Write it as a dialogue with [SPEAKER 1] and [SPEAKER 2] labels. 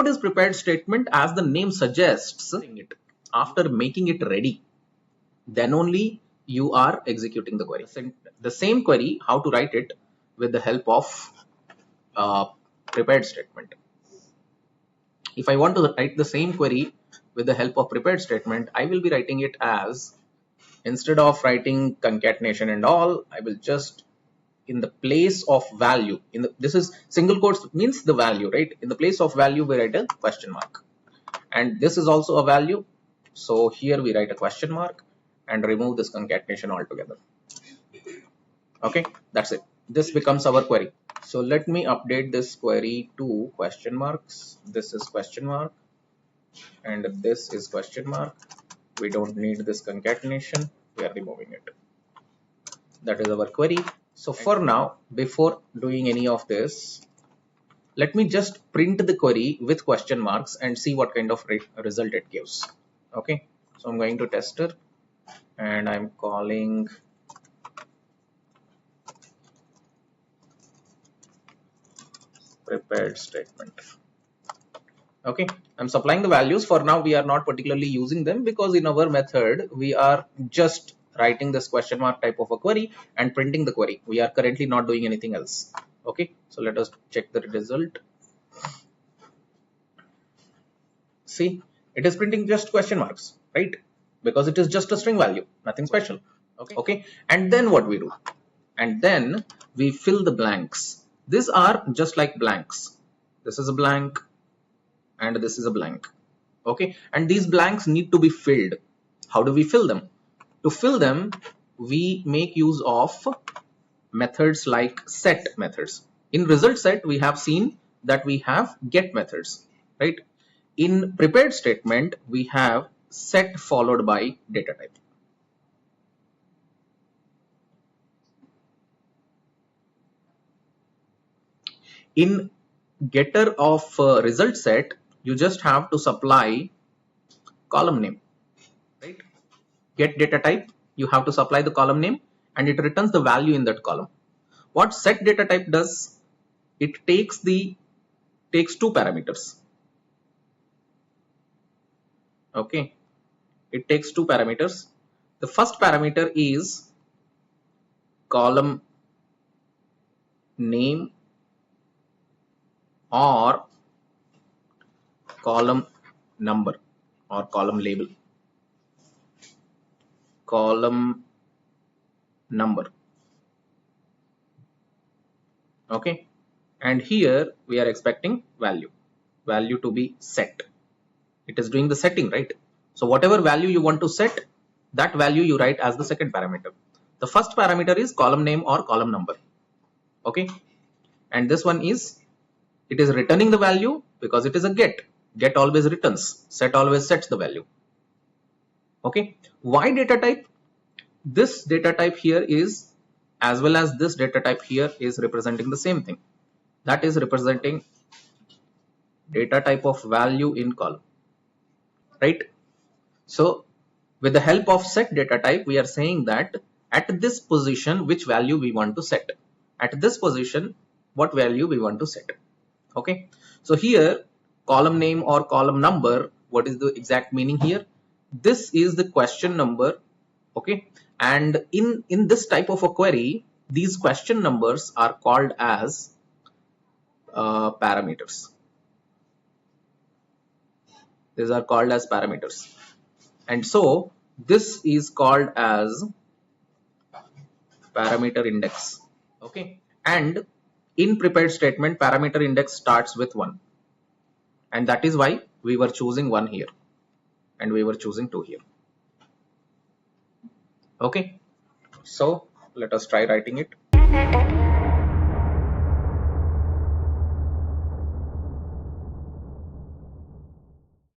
[SPEAKER 1] what is prepared statement? As the name suggests, after making it ready, then only you are executing the query. The same query, how to write it with the help of prepared statement. If I want to write the same query with the help of prepared statement, I will be writing it as, instead of writing concatenation and all, I will just, in the place of value, this is single quotes means the value, right? In the place of value, we write a question mark, and this is also a value. So here we write a question mark and remove this concatenation altogether. Okay, that's it. This becomes our query. So let me update this query to question marks. This is question mark and this is question mark. We don't need this concatenation. We are removing it. That is our query. So for now, before doing any of this, let me just print the query with question marks and see what kind of result it gives. Okay, so I'm going to tester and I'm calling prepared statement. Okay, I'm supplying the values. For now, we are not particularly using them because in our method, we are just writing this question mark type of a query and printing the query. We are currently not doing anything else. Okay, so let us check the result. See, it is printing just question marks, right? Because it is just a string value, nothing special. Okay, and then what we do? And then we fill the blanks. These are just like blanks. This is a blank and this is a blank. Okay, and these blanks need to be filled. How do we fill them? To fill them, we make use of methods like set methods. In ResultSet, we have seen that we have get methods, right? In prepared statement, we have set followed by data type. In getter of ResultSet, you just have to supply column name, right? Get data type, you have to supply the column name and it returns the value in that column. What set data type does, it takes two parameters. Okay, it takes two parameters. The first parameter is column name or column number or column label. Column number. Okay, and here we are expecting value to be set. It is doing the setting, right? So whatever value you want to set, that value you write as the second parameter. The first parameter is column name or column number. Okay, and this one is, it is returning the value because it is a get. Get always returns, set always sets the value. Okay, why data type? This data type here is, as well as this data type here, is representing the same thing. That is representing data type of value in column, right? So with the help of set data type, we are saying that at this position, which value we want to set. At this position, what value we want to set. Okay, so here column name or column number, what is the exact meaning here? This is the question number. Okay, and in this type of a query, these question numbers are called as parameters. These are called as parameters, and so this is called as parameter index. Okay, and in prepared statement, parameter index starts with 1, and that is why we were choosing 1 here and we were choosing 2 here. Okay, so let us try writing it.